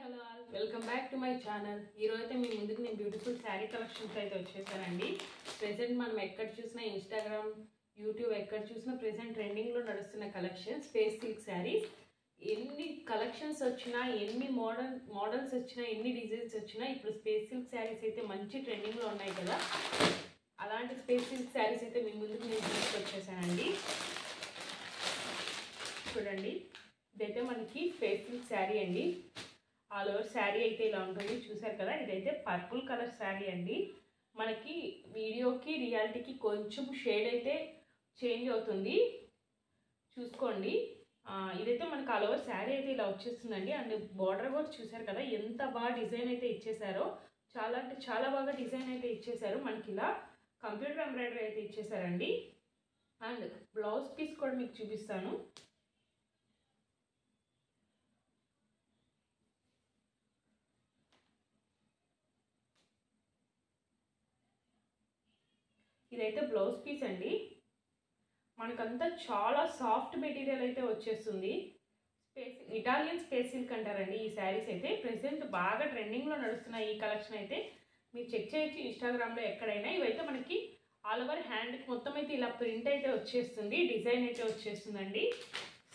Hello all welcome back to my channel. ఈరోజు అయితే మీ ముందుకు నేను బ్యూటిఫుల్ శారీ కలెక్షన్స్ అయితే వచ్చేసానండి. ప్రెసెంట్ మనం ఎక్కడ చూసినా ఇన్స్టాగ్రామ్, యూట్యూబ్ ఎక్కడ చూసినా ప్రెసెంట్ ట్రెండింగ్లో నడుస్తున్న కలెక్షన్ స్పేస్ సిల్క్ శారీస్. ఎన్ని కలెక్షన్స్ వచ్చినా, ఎన్ని మోడల్స్ వచ్చినా, ఎన్ని డిజైన్స్ వచ్చినా ఇప్పుడు స్పేస్ సిల్క్ శారీస్ అయితే మంచి ట్రెండింగ్లో ఉన్నాయి కదా. అలాంటి స్పేస్ సిల్క్ శారీస్ అయితే మీ ముందుకు నేను తీసుకొచ్చేసానండి. చూడండి, ఇదైతే మనకి స్పేస్ సిల్క్ శారీ అండి. ఆల్ ఓవర్ శారీ అయితే ఇలా ఉంటుంది, చూసారు కదా. ఇదైతే పర్పుల్ కలర్ శారీ అండి. మనకి వీడియోకి రియాలిటీకి కొంచెం షేడ్ అయితే చేంజ్ అవుతుంది, చూసుకోండి. ఇదైతే మనకి ఆల్ ఓవర్ శారీ అయితే ఇలా వచ్చేస్తుందండి. అండ్ బార్డర్ కూడా చూసారు కదా, ఎంత బాగా డిజైన్ అయితే ఇచ్చేసారో. చాలా అంటే చాలా బాగా డిజైన్ అయితే ఇచ్చేసారు. మనకి ఇలా కంప్యూటర్ ఎంబ్రాయిడరీ అయితే ఇచ్చేసారండి. అండ్ బ్లౌజ్ పీస్ కూడా మీకు చూపిస్తాను. ఇదైతే బ్లౌజ్ పీస్ అండి. మనకంతా చాలా సాఫ్ట్ మెటీరియల్ అయితే వచ్చేస్తుంది. ఇటాలియన్ స్పేస్ సిల్క్ అంటారండి ఈ శారీస్ అయితే. ప్రెసెంట్ బాగా ట్రెండింగ్లో నడుస్తున్న ఈ కలెక్షన్ అయితే మీరు చెక్ చేయొచ్చు ఇన్స్టాగ్రామ్లో ఎక్కడైనా. ఇవైతే మనకి ఆల్ ఓవర్ హ్యాండ్కి మొత్తం అయితే ఇలా ప్రింట్ అయితే వచ్చేస్తుంది, డిజైన్ అయితే వచ్చేస్తుందండి.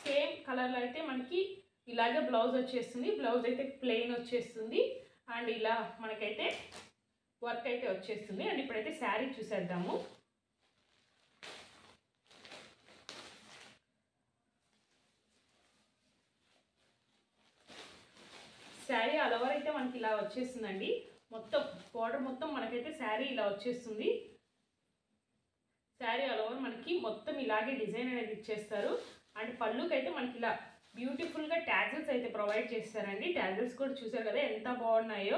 సేమ్ కలర్లో అయితే మనకి ఇలాగే బ్లౌజ్ వచ్చేస్తుంది. బ్లౌజ్ అయితే ప్లెయిన్ వచ్చేస్తుంది. అండ్ ఇలా మనకైతే వర్క్ అయితే వచ్చేస్తుంది. అండ్ ఇప్పుడైతే శారీ చూసేద్దాము. శారీ ఆల్ ఓవర్ అయితే మనకి ఇలా వచ్చేస్తుందండి. మొత్తం బార్డర్ మొత్తం మనకైతే శారీ ఇలా వచ్చేస్తుంది. శారీ ఆల్ ఓవర్ మనకి మొత్తం ఇలాగే డిజైన్ అనేది ఇచ్చేస్తారు. అండ్ పళ్ళుకి అయితే మనకి ఇలా బ్యూటిఫుల్గా ట్యాజిల్స్ అయితే ప్రొవైడ్ చేస్తారండి. ట్యాజిల్స్ కూడా చూసారు కదా ఎంత బాగున్నాయో.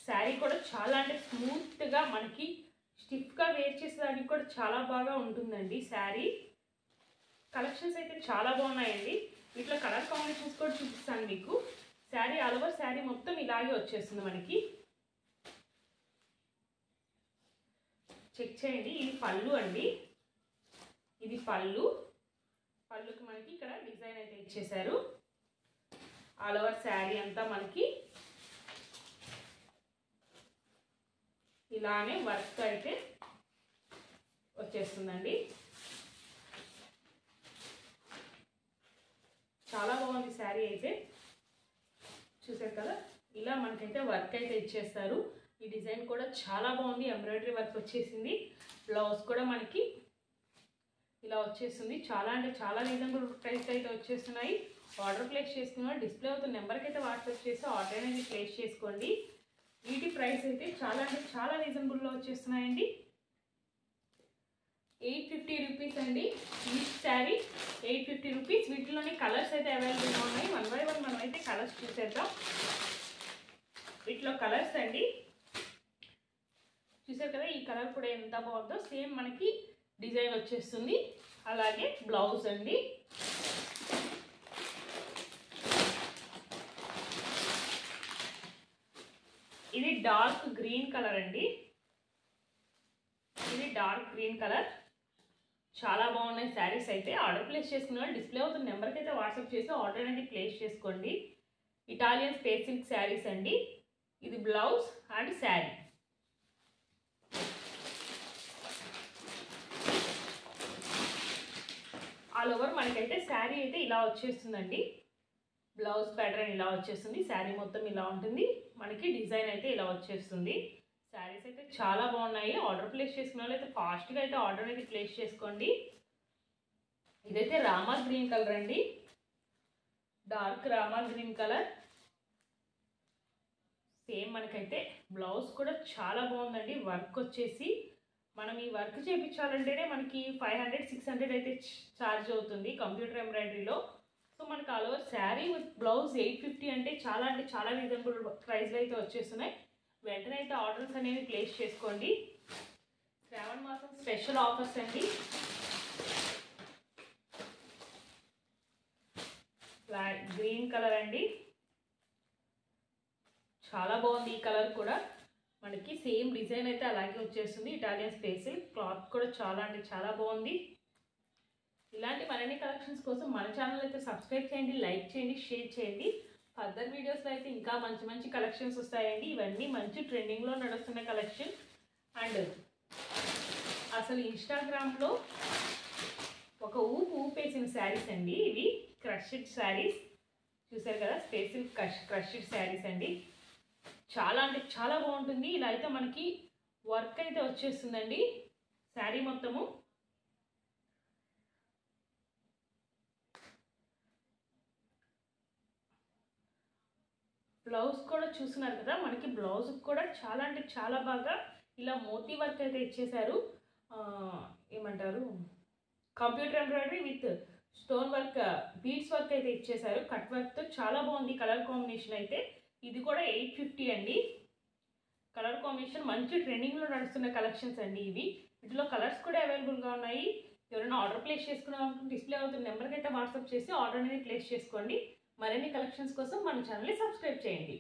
శారీ కూడా చాలా అంటే స్మూత్గా మనకి స్టిఫ్గా వేర్ చేసేదానికి కూడా చాలా బాగా ఉంటుందండి శారీ. కలెక్షన్స్ అయితే చాలా బాగున్నాయండి. ఇట్లా కలర్ కాంబినేషన్స్ కూడా చూపిస్తాను మీకు. శారీ ఆల్ ఓవర్ శారీ మొత్తం ఇలాగే వచ్చేస్తుంది మనకి. చెక్ చేయండి. ఇది పళ్ళు అండి. ఇది పళ్ళుకి మనకి ఇక్కడ డిజైన్ అయితే ఇచ్చేసారు. ఆల్ ఓవర్ శారీ అంతా మనకి ఇలానే వర్క్ అయితే వచ్చేస్తుందండి. చాలా బాగుంది శారీ అయితే, చూసారు కదా. ఇలా మనకైతే వర్క్ అయితే ఇచ్చేస్తారు. ఈ డిజైన్ కూడా చాలా బాగుంది, ఎంబ్రాయిడరీ వర్క్ వచ్చేసింది. బ్లౌజ్ కూడా మనకి ఇలా వచ్చేస్తుంది. చాలా అంటే చాలా రీజనబుల్ ప్రైస్ అయితే వచ్చేస్తున్నాయి. ఆర్డర్ ప్లేస్ చేసుకున్న డిస్ప్లే అవుతున్న నెంబర్కి అయితే వాట్సాప్ చేసి ఆర్డర్ అనేది ప్లేస్ చేసుకోండి. వీటి ప్రైస్ అయితే చాలా అంటే చాలా రీజనబుల్లో వచ్చేస్తున్నాయండి. 850 రూపీస్ అండి ఈ శారీ. 850 రూపీస్. వీటిలోని కలర్స్ అయితే అవైలబుల్గా ఉన్నాయి. 1 బై 1 మనం అయితే కలర్స్ చూసేద్దాం. వీటిలో కలర్స్ అండి, చూసారు కదా. ఈ కలర్ కూడా ఎంత బాగుందో. సేమ్ మనకి డిజైన్ వచ్చేస్తుంది. అలాగే బ్లౌజ్ అండి. ఇది డార్క్ గ్రీన్ కలర్ అండి. ఇది డార్క్ గ్రీన్ కలర్. చాలా బాగున్నాయి శారీస్ అయితే. ఆర్డర్ ప్లేస్ చేసుకున్న వాళ్ళు డిస్ప్లే అవుతున్న నెంబర్కి అయితే వాట్సాప్ చేసి ఆర్డర్ అనేది ప్లేస్ చేసుకోండి. ఇటాలియన్ స్పేస్ సిల్క్ శారీస్ అండి. ఇది blouse and sari. All over మనకైతే శారీ అయితే ఇలా వచ్చేస్తుందండి. బ్లౌజ్ ప్యాటర్న్ ఇలా వచ్చేస్తుంది. శారీ మొత్తం ఇలా ఉంటుంది. మనకి డిజైన్ అయితే ఇలా వచ్చేస్తుంది. శారీస్ అయితే చాలా బాగున్నాయి. ఆర్డర్ ప్లేస్ చేసుకున్న వాళ్ళు అయితే ఫాస్ట్గా అయితే ఆర్డర్ అనేది ప్లేస్ చేసుకోండి. ఇదైతే రామా గ్రీన్ కలర్ అండి. Dark Rama green colour. Same మనకైతే బ్లౌజ్ కూడా చాలా బాగుందండి. వర్క్ వచ్చేసి మనం ఈ వర్క్ చేయించాలంటేనే మనకి 500-600 అయితే ఛార్జ్ అవుతుంది కంప్యూటర్ ఎంబ్రాయిడరీలో. సో మనకి all over sari with blouse 850 అంటే చాలా రీజనబుల్ ప్రైస్లో అయితే వచ్చేస్తున్నాయి. వెంటనే అయితే ఆర్డర్స్ అనేవి ప్లేస్ చేసుకోండి. శ్రావణ మాసం స్పెషల్ ఆఫర్స్ అండి. గ్రీన్ కలర్ అండి. చాలా బాగుంది ఈ కలర్ కూడా. మనకి సేమ్ డిజైన్ అయితే అలాగే వచ్చేస్తుంది. Italian space silk. క్లాత్ కూడా చాలా అంటే చాలా బాగుంది. ఇలాంటి మరిన్ని కలెక్షన్స్ కోసం మన ఛానల్ అయితే సబ్స్క్రైబ్ చేయండి, లైక్ చేయండి, షేర్ చేయండి. ఫర్దర్ వీడియోస్లో అయితే ఇంకా మంచి మంచి కలెక్షన్స్ వస్తాయండి. ఇవన్నీ మంచి ట్రెండింగ్లో నడుస్తున్న కలెక్షన్. అండ్ అసలు ఇన్స్టాగ్రామ్లో ఒక ఊపేసిన శారీస్ అండి ఇవి. క్రష్డ్ శారీస్ చూసారు కదా, స్పెషల్ క్రష్డ్ శారీస్ అండి. చాలా అంటే చాలా బాగుంటుంది. ఇలా అయితే మనకి వర్క్ అయితే వచ్చేస్తుందండి శారీ మొత్తము. బ్లౌజ్ కూడా చూస్తున్నారు కదా, మనకి బ్లౌజ్ కూడా చాలా అంటే చాలా బాగా ఇలా మోతీ వర్క్ అయితే ఇచ్చేసారు. ఏమంటారు, computer embroidery with stone work, beads work అయితే ఇచ్చేసారు. కట్ వర్క్తో చాలా బాగుంది కలర్ కాంబినేషన్ అయితే. ఇది కూడా 850 అండి. కలర్ కాంబినేషన్ మంచి ట్రెండింగ్లో నడుస్తున్న కలెక్షన్స్ అండి ఇవి. వీటిలో కలర్స్ కూడా అవైలబుల్గా ఉన్నాయి. ఎవరైనా ఆర్డర్ ప్లేస్ చేసుకున్నాం డిస్ప్లే అవుతున్న నెంబర్కి అయితే వాట్సాప్ చేసి ఆర్డర్ అనేది ప్లేస్ చేసుకోండి. మరిన్ని కలెక్షన్స్ కోసం మన ఛానల్ని సబ్స్క్రైబ్ చేయండి.